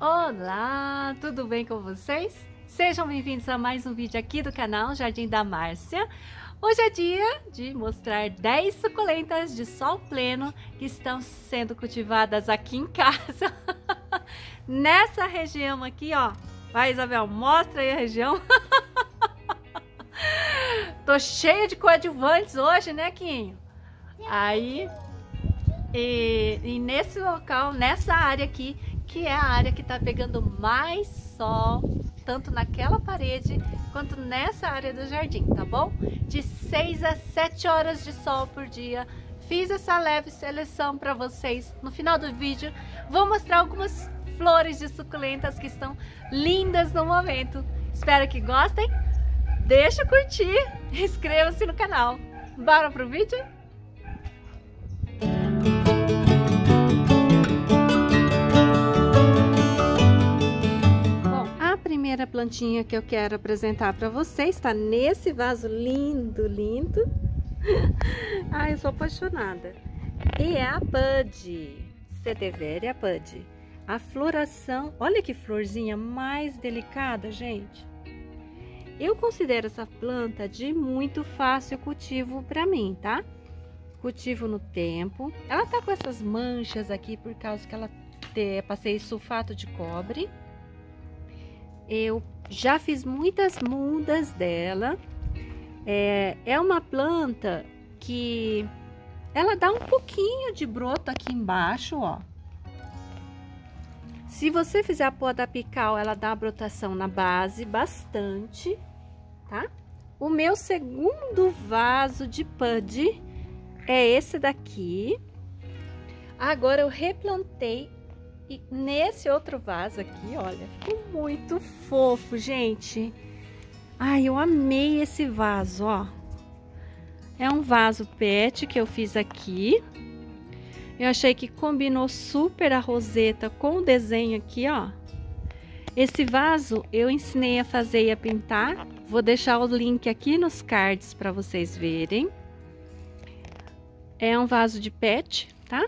Olá, tudo bem com vocês? Sejam bem-vindos a mais um vídeo aqui do canal Jardim da Márcia. Hoje é dia de mostrar 10 suculentas de sol pleno que estão sendo cultivadas aqui em casa. Nessa região aqui, ó. Vai, Isabel, mostra aí a região. Tô cheia de coadjuvantes hoje, né, Quinho? Aí, e nesse local, nessa área aqui, que é a área que tá pegando mais sol, tanto naquela parede quanto nessa área do jardim, tá bom? De 6 a 7 horas de sol por dia. Fiz essa leve seleção para vocês. No final do vídeo, vou mostrar algumas flores de suculentas que estão lindas no momento. Espero que gostem. Deixa curtir, inscreva-se no canal. Bora pro vídeo? A primeira plantinha que eu quero apresentar para vocês está nesse vaso lindo, lindo. Ai, eu sou apaixonada. E é a Bud, Sedeveria Bud. A floração, olha que florzinha mais delicada, gente. Eu considero essa planta de muito fácil cultivo para mim, tá? Cultivo no tempo. Ela tá com essas manchas aqui por causa que ela passei sulfato de cobre. Eu já fiz muitas mudas dela. É uma planta que ela dá um pouquinho de broto aqui embaixo, ó. Se você fizer a poda apical, ela dá uma brotação na base bastante, tá? O meu segundo vaso de Bud é esse daqui. Agora eu replantei. E nesse outro vaso aqui, olha, ficou muito fofo, gente. Ai, eu amei esse vaso, ó. É um vaso pet que eu fiz aqui. Eu achei que combinou super a roseta com o desenho aqui, ó. Esse vaso eu ensinei a fazer e a pintar. Vou deixar o link aqui nos cards para vocês verem. É um vaso de pet, tá?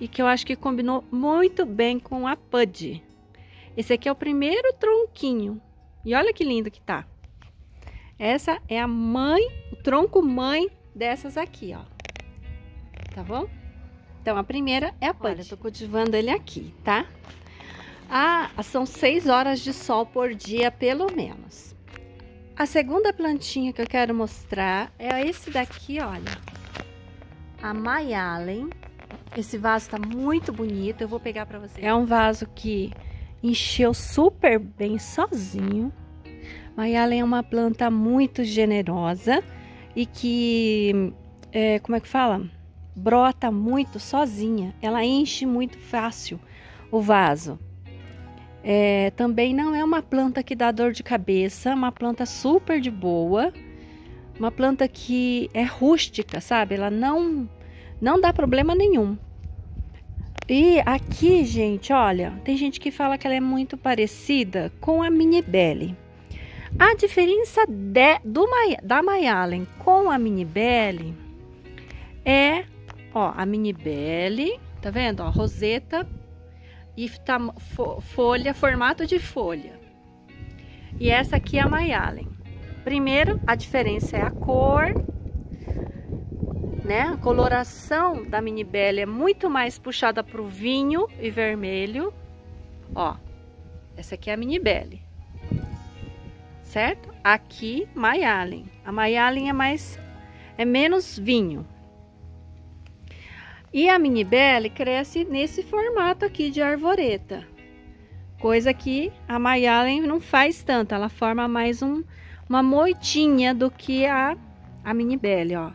E que eu acho que combinou muito bem com a Bud. Esse aqui é o primeiro tronquinho. E olha que lindo que tá. Essa é a mãe, o tronco mãe dessas aqui, ó. Tá bom? Então, a primeira é a Bud. Olha, eu tô cultivando ele aqui, tá? São 6 horas de sol por dia, pelo menos. A segunda plantinha que eu quero mostrar é esse daqui, olha. A Mayalen. Esse vaso tá muito bonito, eu vou pegar pra vocês. É um vaso que encheu super bem sozinho. Mayalen é uma planta muito generosa e que, como é que fala? Brota muito sozinha. Ela enche muito fácil o vaso. Também não é uma planta que dá dor de cabeça, uma planta super de boa. Uma planta que é rústica, sabe? Ela não dá problema nenhum. E aqui, gente, olha, tem gente que fala que ela é muito parecida com a Mini Belly. A diferença da Mayalen com a Mini Belly é, ó, a Mini Belly, tá vendo? Ó, roseta e folha, formato de folha. E essa aqui é a Mayalen. Primeiro, a diferença é a cor, né? A coloração da Mini Belly é muito mais puxada para o vinho e vermelho. Ó, essa aqui é a Mini Belly, certo? Aqui, Mayalen. A Mayalen é menos vinho. E a Mini Belly cresce nesse formato aqui de arvoreta, coisa que a Mayalen não faz tanto. Ela forma mais uma moitinha do que a Mini Belly, ó.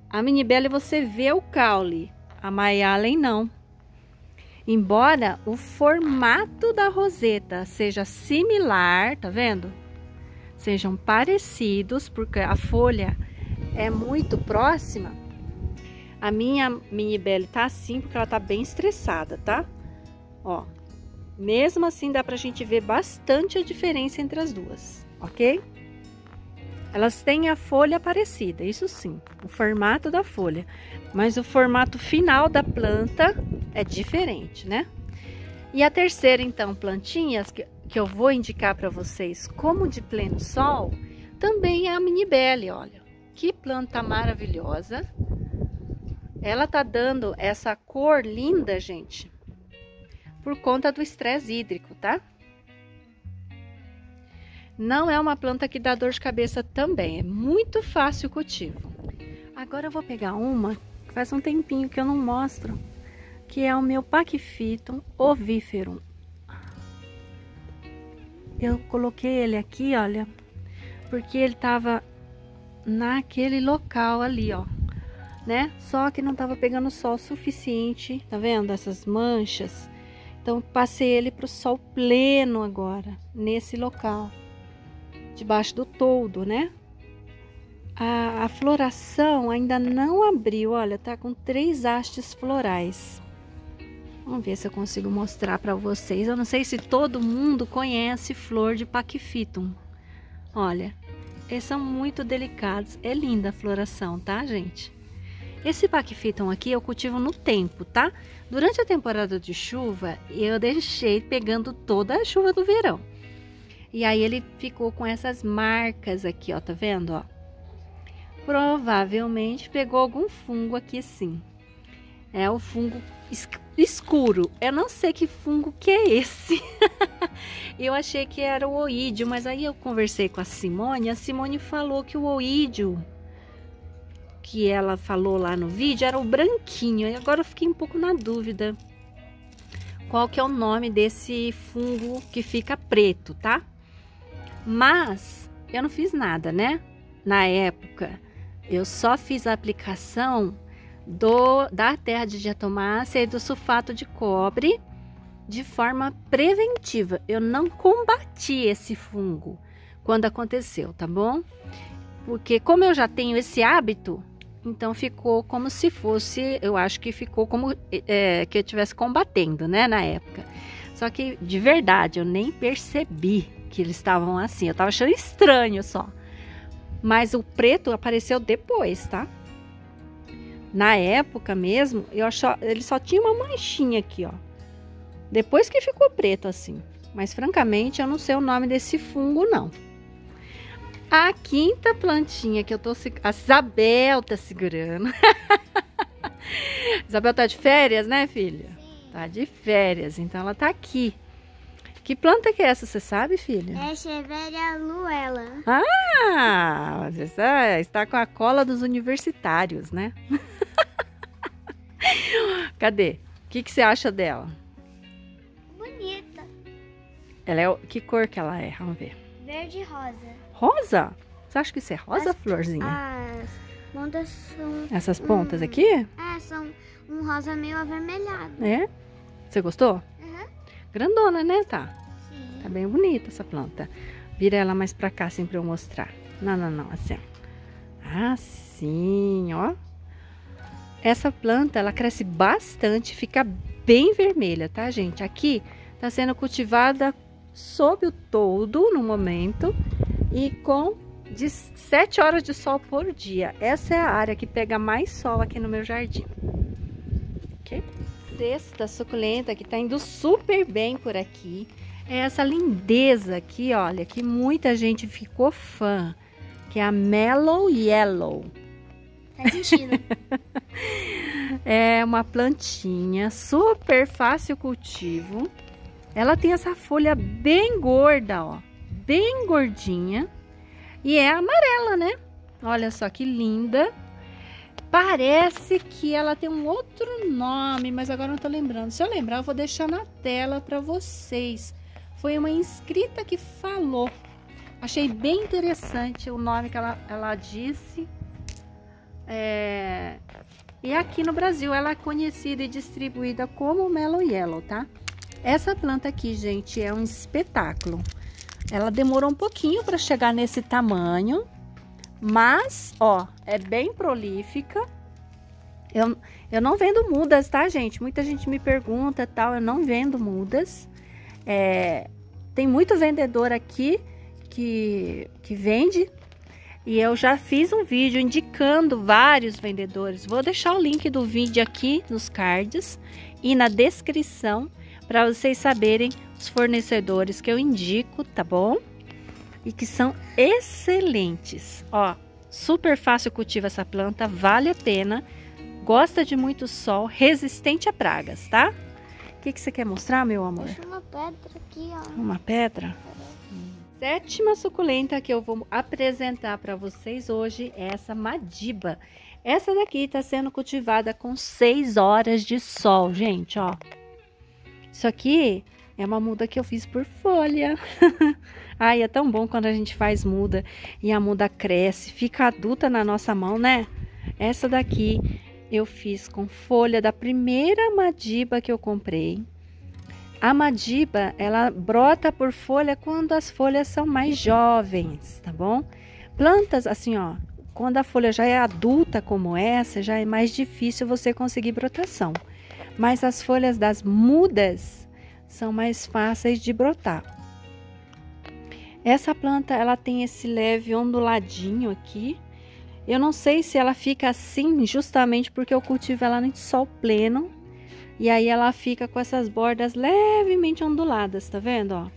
A Mini Belly você vê o caule, a Mayalen não. Embora o formato da roseta seja similar, tá vendo? Sejam parecidos, porque a folha é muito próxima. A minha Mini Belly tá assim porque ela tá bem estressada, tá? Ó, mesmo assim dá pra gente ver bastante a diferença entre as duas, ok? Elas têm a folha parecida, isso sim, o formato da folha, mas o formato final da planta é diferente, né? E a terceira, então, plantinhas que eu vou indicar para vocês como de pleno sol, também é a Minibelle, olha. Que planta maravilhosa. Ela tá dando essa cor linda, gente, por conta do estresse hídrico, tá? Não é uma planta que dá dor de cabeça também, é muito fácil o cultivo. Agora eu vou pegar uma que faz um tempinho que eu não mostro, que é o meu Pachyphyton oviferum. Eu coloquei ele aqui, olha, porque ele tava naquele local ali, ó, né? Só que não tava pegando sol suficiente, tá vendo? Essas manchas. Então passei ele pro sol pleno agora, nesse local, debaixo do toldo, né? A floração ainda não abriu, olha, tá com 3 hastes florais. Vamos ver se eu consigo mostrar para vocês. Eu não sei se todo mundo conhece flor de Pachyphyton. Olha, eles são muito delicados. É linda a floração, tá, gente? Esse Pachyphyton aqui eu cultivo no tempo, tá? Durante a temporada de chuva, eu deixei pegando toda a chuva do verão. E aí ele ficou com essas marcas aqui, ó, tá vendo, ó? Provavelmente pegou algum fungo aqui, sim. É o fungo escuro. Eu não sei que fungo que é esse. Eu achei que era o oídio, mas aí eu conversei com a Simone falou que o oídio que ela falou lá no vídeo era o branquinho. E agora eu fiquei um pouco na dúvida qual que é o nome desse fungo que fica preto, tá? Mas eu não fiz nada, né? Na época, eu só fiz a aplicação da terra de diatomácea e do sulfato de cobre de forma preventiva. Eu não combati esse fungo quando aconteceu, tá bom? Porque como eu já tenho esse hábito, então ficou como se fosse, eu acho que ficou como que eu estivesse combatendo, né, na época. Só que de verdade eu nem percebi que eles estavam assim, eu tava achando estranho só. Mas o preto apareceu depois, tá? Na época mesmo, ele só tinha uma manchinha aqui, ó. Depois que ficou preto assim. Mas francamente, eu não sei o nome desse fungo, não. A quinta plantinha que eu tô... A Isabel tá segurando. Isabel tá de férias, né, filha? Sim. Tá de férias, então ela tá aqui. Que planta que é essa, você sabe, filha? É Echeveria luella. Ah, você está com a cola dos universitários, né? Cadê? O que você acha dela? Bonita. Ela é... Que cor que ela é? Vamos ver. Verde e rosa. Rosa? Você acha que isso é rosa, florzinha? As pontas são... Essas pontas aqui? É, são um rosa meio avermelhado. É? Você gostou? Uhum. Grandona, né, tá? Sim. Tá bem bonita essa planta. Vira ela mais pra cá, assim, pra eu mostrar. Não, assim, ó. Assim, ó. Essa planta, ela cresce bastante, fica bem vermelha, tá, gente? Aqui tá sendo cultivada sob o toldo no momento e com de 7 horas de sol por dia. Essa é a área que pega mais sol aqui no meu jardim. Ok? Sexta suculenta que tá indo super bem por aqui. É essa lindeza aqui, olha, que muita gente ficou fã, que é a Mellow Yellow. Faz sentido. É uma plantinha super fácil cultivo. Ela tem essa folha bem gorda, ó, bem gordinha. E é amarela, né? Olha só que linda. Parece que ela tem um outro nome, mas agora não tô lembrando. Se eu lembrar, eu vou deixar na tela para vocês. Foi uma inscrita que falou. Achei bem interessante o nome que ela disse. E aqui no Brasil ela é conhecida e distribuída como Mellow Yellow, tá? Essa planta aqui, gente, é um espetáculo. Ela demorou um pouquinho para chegar nesse tamanho, mas, ó, é bem prolífica. Eu não vendo mudas, tá, gente? Muita gente me pergunta, tal, eu não vendo mudas. Tem muito vendedor aqui que vende. E eu já fiz um vídeo indicando vários vendedores. Vou deixar o link do vídeo aqui nos cards e na descrição para vocês saberem os fornecedores que eu indico, tá bom? E que são excelentes. Ó, super fácil cultivar essa planta, vale a pena. Gosta de muito sol, resistente a pragas, tá? O que você quer mostrar, meu amor? Deixa uma pedra aqui, ó. Uma pedra? Sétima suculenta que eu vou apresentar para vocês hoje é essa madiba. Essa daqui está sendo cultivada com 6 horas de sol, gente, ó. Isso aqui é uma muda que eu fiz por folha. Ai, é tão bom quando a gente faz muda e a muda cresce, fica adulta na nossa mão, né? Essa daqui eu fiz com folha da primeira madiba que eu comprei. A madiba, ela brota por folha quando as folhas são mais jovens, tá bom? Plantas assim, ó, quando a folha já é adulta como essa, já é mais difícil você conseguir brotação. Mas as folhas das mudas são mais fáceis de brotar. Essa planta, ela tem esse leve onduladinho aqui. Eu não sei se ela fica assim justamente porque eu cultivo ela no sol pleno. E aí ela fica com essas bordas levemente onduladas, tá vendo, ó?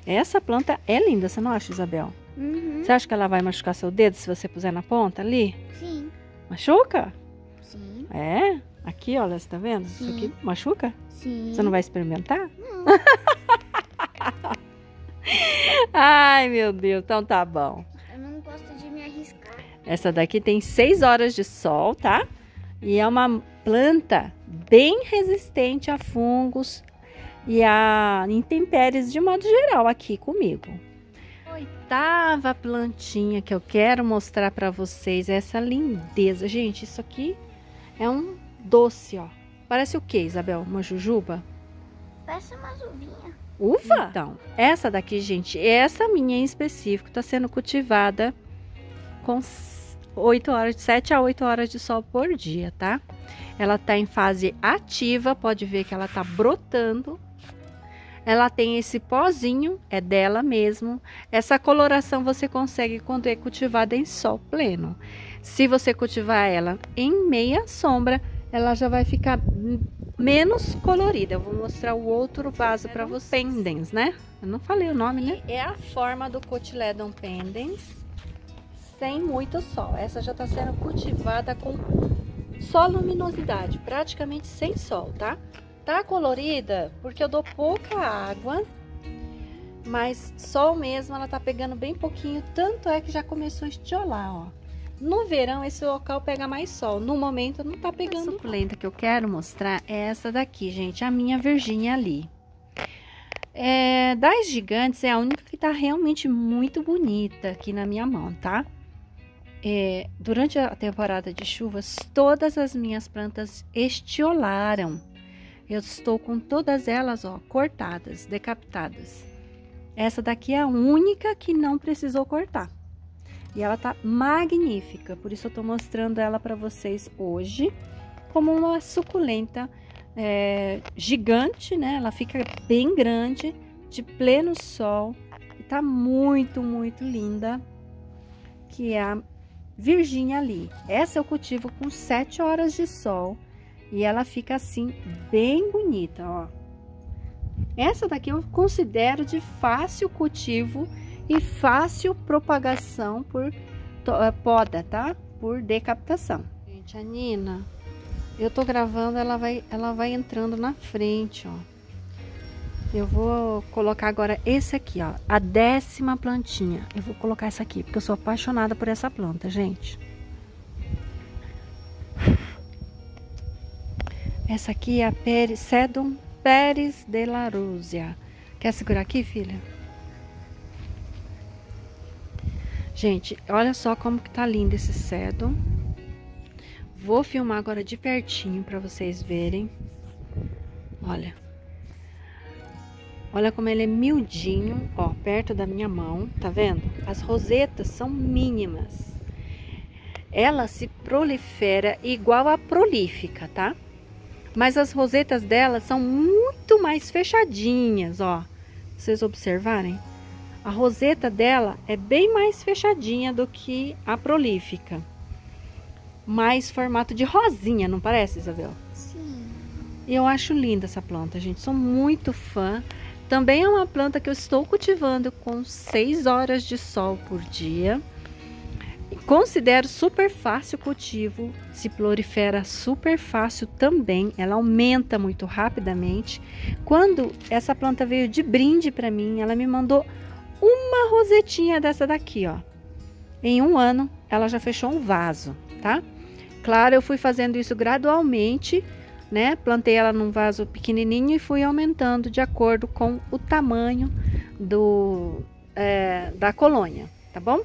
Essa planta é linda, você não acha, Isabel? Uhum. Você acha que ela vai machucar seu dedo se você puser na ponta ali? Sim. Machuca? Sim. É? Aqui, olha, você tá vendo? Sim. Isso aqui machuca? Sim. Você não vai experimentar? Não. Ai, meu Deus, então tá bom. Eu não gosto de me arriscar. Essa daqui tem 6 horas de sol, tá? E é uma planta bem resistente a fungos e a intempéries de modo geral aqui comigo. Oitava plantinha que eu quero mostrar para vocês é essa lindeza. Gente, isso aqui é um doce, ó. Parece o que, Isabel? Uma jujuba? Parece uma uvinha. Uva? Então, essa daqui, gente, essa minha em específico, está sendo cultivada com 7 a 8 horas de sol por dia, tá? Ela tá em fase ativa, pode ver que ela tá brotando. Ela tem esse pozinho, é dela mesmo. Essa coloração você consegue quando é cultivada em sol pleno. Se você cultivar ela em meia sombra, ela já vai ficar menos colorida. Eu vou mostrar o outro vaso para vocês. Pendens, né? Eu não falei o nome, né? É a forma do Cotyledon pendens, sem muito sol. Essa já está sendo cultivada com só luminosidade, praticamente sem sol, tá? Tá colorida porque eu dou pouca água, mas sol mesmo ela tá pegando bem pouquinho, tanto é que já começou a estiolar, ó. No verão esse local pega mais sol, no momento não tá pegando. A suculenta que eu quero mostrar é essa daqui, gente, a minha Virginia ali. Das gigantes é a única que tá realmente muito bonita aqui na minha mão, tá? Durante a temporada de chuvas, todas as minhas plantas estiolaram. Eu estou com todas elas, ó, cortadas, decapitadas. Essa daqui é a única que não precisou cortar. E ela tá magnífica, por isso eu tô mostrando ela para vocês hoje como uma suculenta gigante, né? Ela fica bem grande, de pleno sol, e tá muito, muito linda, que é a Virginia ali. Essa eu cultivo com 7 horas de sol e ela fica assim bem bonita, ó. Essa daqui eu considero de fácil cultivo e fácil propagação por poda, tá? Por decapitação. Gente, a Nina, eu tô gravando, ela vai entrando na frente, ó. Eu vou colocar agora esse aqui, ó, a 10ª plantinha. Eu vou colocar essa aqui, porque eu sou apaixonada por essa planta, gente. Essa aqui é a Sedum Pérez de la Rússia. Quer segurar aqui, filha? Gente, olha só como que tá lindo esse Sedum. Vou filmar agora de pertinho para vocês verem. Olha. Olha como ele é miudinho, ó, perto da minha mão, tá vendo? As rosetas são mínimas. Ela se prolifera igual a prolífica, tá? Mas as rosetas dela são muito mais fechadinhas, ó. Vocês observarem? A roseta dela é bem mais fechadinha do que a prolífica. Mais formato de rosinha, não parece, Isabel? Sim. E eu acho linda essa planta, gente. Sou muito fã. Também é uma planta que eu estou cultivando com 6 horas de sol por dia. Considero super fácil o cultivo, se prolifera super fácil também, ela aumenta muito rapidamente. Quando essa planta veio de brinde para mim, ela me mandou uma rosetinha dessa daqui, ó. Em 1 ano, ela já fechou um vaso, tá? Claro, eu fui fazendo isso gradualmente, né? Plantei ela num vaso pequenininho e fui aumentando de acordo com o tamanho da colônia, tá bom?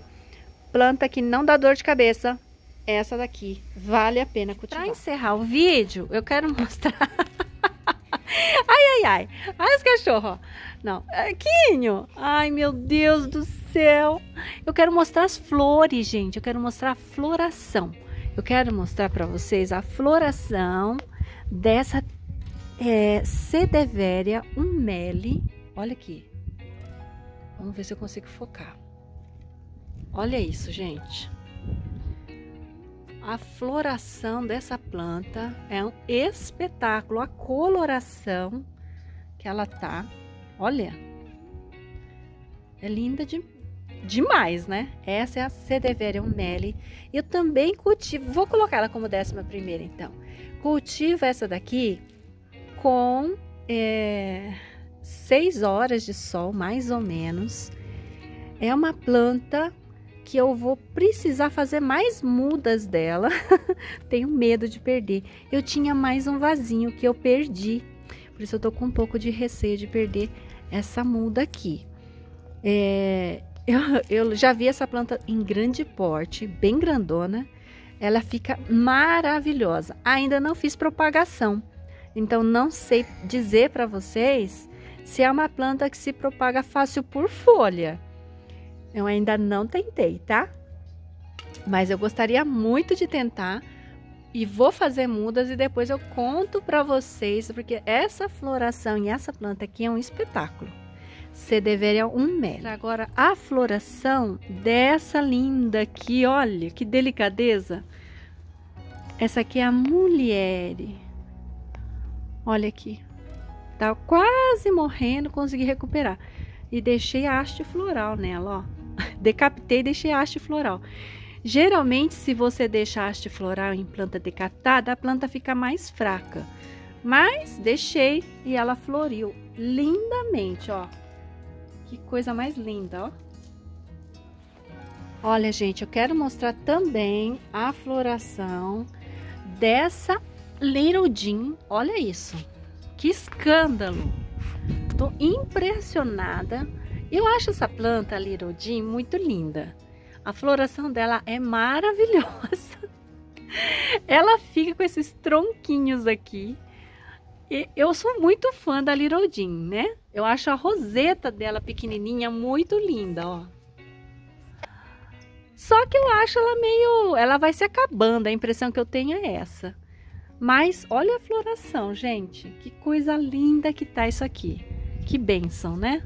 Planta que não dá dor de cabeça, essa daqui vale a pena cultivar. Para encerrar o vídeo, eu quero mostrar. Ai, os cachorros, ó. Não, Quinho. Ai, meu Deus do céu. Eu quero mostrar as flores, gente. Eu quero mostrar a floração. Eu quero mostrar para vocês a floração dessa Sedeveria Umeli. Olha aqui. Vamos ver se eu consigo focar. Olha isso, gente. A floração dessa planta é um espetáculo. A coloração que ela tá, olha, é linda demais, né? Essa é a Sedeveria Umeli. Eu também cultivo, vou colocar ela como 11ª então. Cultivo essa daqui com 6 horas de sol, mais ou menos. É uma planta que eu vou precisar fazer mais mudas dela. Tenho medo de perder. Eu tinha mais um vasinho que eu perdi. Por isso eu tô com um pouco de receio de perder essa muda aqui. Eu já vi essa planta em grande porte, bem grandona. Ela fica maravilhosa. Ainda não fiz propagação. Então não sei dizer para vocês se é uma planta que se propaga fácil por folha. Eu ainda não tentei, tá? Mas eu gostaria muito de tentar e vou fazer mudas e depois eu conto para vocês, porque essa floração e essa planta aqui é um espetáculo. Sedeveria Umeli. Agora a floração dessa linda aqui, olha que delicadeza. Essa aqui é a Mulieri. Olha aqui. Tá quase morrendo, consegui recuperar. E deixei a haste floral nela, ó. Decapitei e deixei a haste floral. Geralmente, se você deixa a haste floral em planta decapitada, a planta fica mais fraca. Mas deixei e ela floriu lindamente, ó. Que coisa mais linda, ó. Olha, gente, eu quero mostrar também a floração dessa Little Jean. Olha isso. Que escândalo. Tô impressionada. Eu acho essa planta Little Jean muito linda. A floração dela é maravilhosa. Ela fica com esses tronquinhos aqui. E eu sou muito fã da Little Jean, né? Eu acho a roseta dela pequenininha muito linda, ó. Só que eu acho ela meio... Ela vai se acabando, a impressão que eu tenho é essa. Mas olha a floração, gente. Que coisa linda que tá isso aqui. Que bênção, né?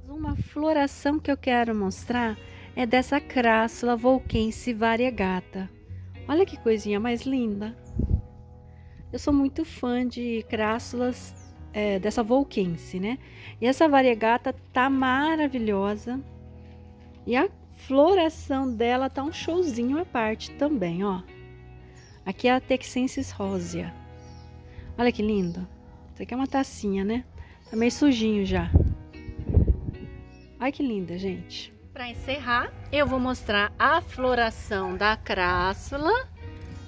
Uma floração que eu quero mostrar é dessa Crassula Volquense variegata. Olha que coisinha mais linda. Eu sou muito fã de crassulas dessa Volquense, né? E essa variegata tá maravilhosa. E a floração dela tá um showzinho à parte também, ó. Aqui é a Texensis rosea. Olha que lindo. Isso aqui é uma tacinha, né? Tá meio sujinho já. Olha que linda, gente. Para encerrar, eu vou mostrar a floração da Crassula.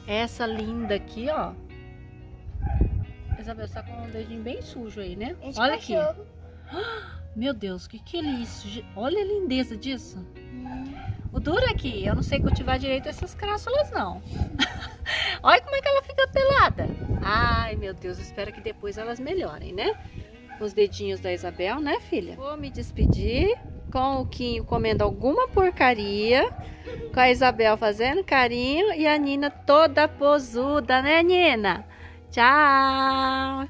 Essa linda aqui, ó. Isabel, você tá com o dedinho bem sujo aí, né? Olha aqui. Meu Deus, que é isso? Olha a lindeza disso. O duro é que eu não sei cultivar direito essas crassulas, não. Olha como é que ela fica pelada. Ai, meu Deus, espero que depois elas melhorem, né? Os dedinhos da Isabel, né, filha? Vou me despedir com o Quinho comendo alguma porcaria, com a Isabel fazendo carinho e a Nina toda posuda, né, Nina? Tchau!